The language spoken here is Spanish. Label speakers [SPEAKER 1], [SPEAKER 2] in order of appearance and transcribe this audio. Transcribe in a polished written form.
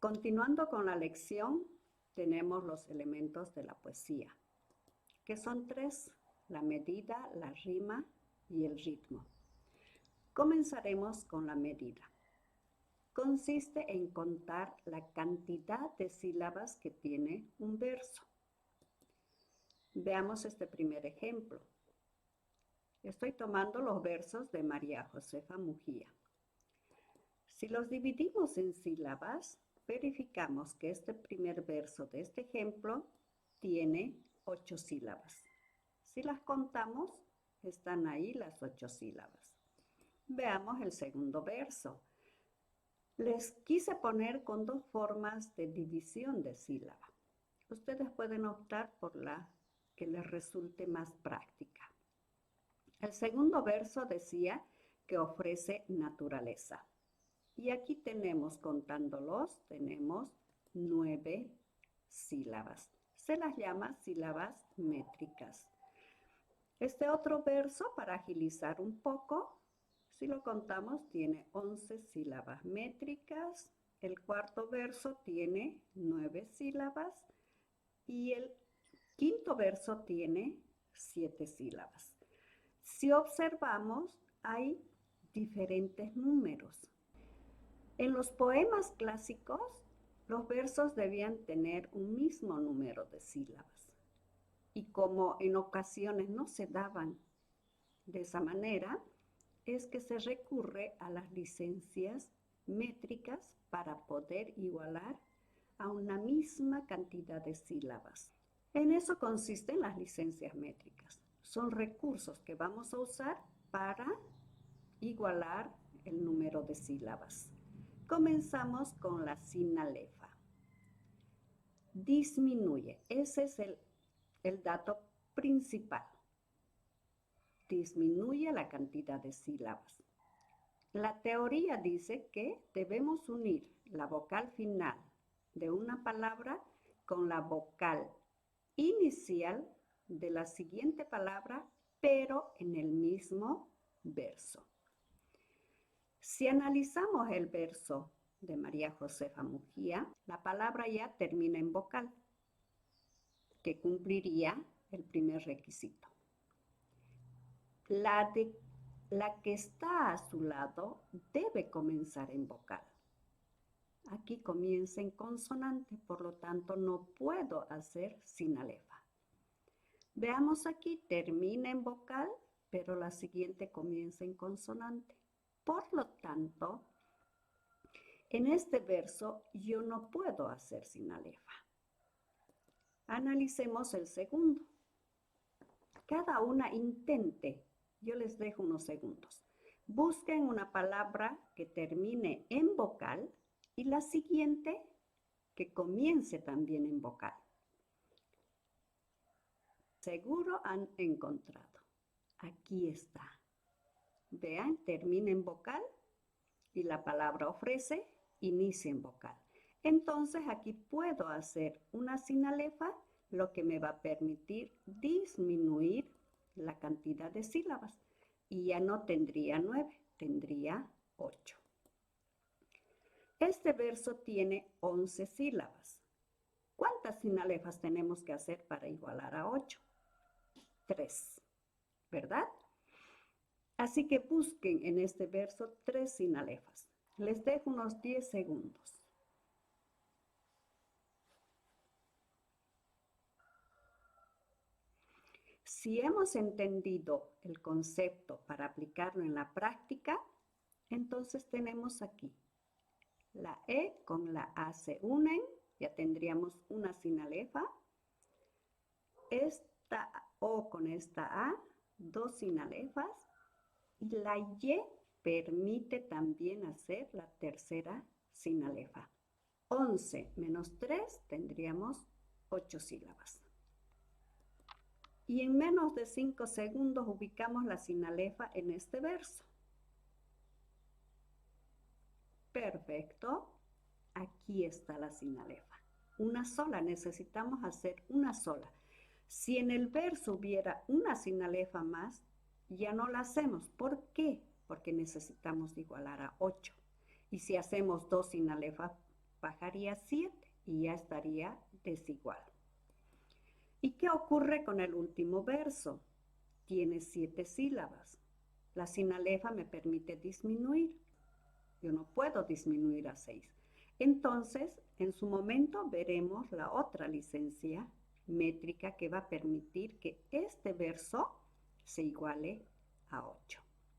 [SPEAKER 1] Continuando con la lección, tenemos los elementos de la poesía, que son tres: la medida, la rima y el ritmo. Comenzaremos con la medida. Consiste en contar la cantidad de sílabas que tiene un verso. Veamos este primer ejemplo. Estoy tomando los versos de María Josefa Mujía. Si los dividimos en sílabas, verificamos que este primer verso de este ejemplo tiene 8 sílabas. Si las contamos, están ahí las 8 sílabas. Veamos el segundo verso. Les quise poner con dos formas de división de sílaba. Ustedes pueden optar por la que les resulte más práctica. El segundo verso decía que ofrece naturaleza. Y aquí tenemos, contándolos, tenemos 9 sílabas. Se las llama sílabas métricas. Este otro verso, para agilizar un poco, si lo contamos, tiene 11 sílabas métricas. El cuarto verso tiene 9 sílabas. Y el quinto verso tiene 7 sílabas. Si observamos, hay diferentes números. En los poemas clásicos, los versos debían tener un mismo número de sílabas. Y como en ocasiones no se daban de esa manera, es que se recurre a las licencias métricas para poder igualar a una misma cantidad de sílabas. En eso consisten las licencias métricas. Son recursos que vamos a usar para igualar el número de sílabas. Comenzamos con la sinalefa. Disminuye. Ese es el dato principal. Disminuye la cantidad de sílabas. La teoría dice que debemos unir la vocal final de una palabra con la vocal inicial de la siguiente palabra, pero en el mismo verso. Si analizamos el verso de María Josefa Mujía, la palabra ya termina en vocal, que cumpliría el primer requisito. La que está a su lado debe comenzar en vocal. Aquí comienza en consonante, por lo tanto no puedo hacer sinalefa. Veamos aquí, termina en vocal, pero la siguiente comienza en consonante. Por lo tanto, en este verso yo no puedo hacer sinalefa. Analicemos el segundo. Cada una intente, yo les dejo unos segundos. Busquen una palabra que termine en vocal y la siguiente que comience también en vocal. Seguro han encontrado. Aquí está. Vean, termina en vocal y la palabra ofrece inicia en vocal. Entonces aquí puedo hacer una sinalefa, lo que me va a permitir disminuir la cantidad de sílabas. Y ya no tendría 9, tendría 8. Este verso tiene 11 sílabas. ¿Cuántas sinalefas tenemos que hacer para igualar a 8? 3, ¿verdad? Así que busquen en este verso 3 sinalefas. Les dejo unos 10 segundos. Si hemos entendido el concepto para aplicarlo en la práctica, entonces tenemos aquí la E con la A se unen, ya tendríamos una sinalefa. Esta O con esta A, 2 sinalefas. Y la Y permite también hacer la tercera sinalefa. 11 menos 3 tendríamos 8 sílabas. Y en menos de 5 segundos ubicamos la sinalefa en este verso. Perfecto. Aquí está la sinalefa. Una sola, necesitamos hacer una sola. Si en el verso hubiera una sinalefa más, ya no la hacemos. ¿Por qué? Porque necesitamos igualar a 8. Y si hacemos 2 sinalefas bajaría 7 y ya estaría desigual. ¿Y qué ocurre con el último verso? Tiene 7 sílabas. La sinalefa me permite disminuir. Yo no puedo disminuir a 6. Entonces, en su momento veremos la otra licencia métrica que va a permitir que este verso se iguale a 8.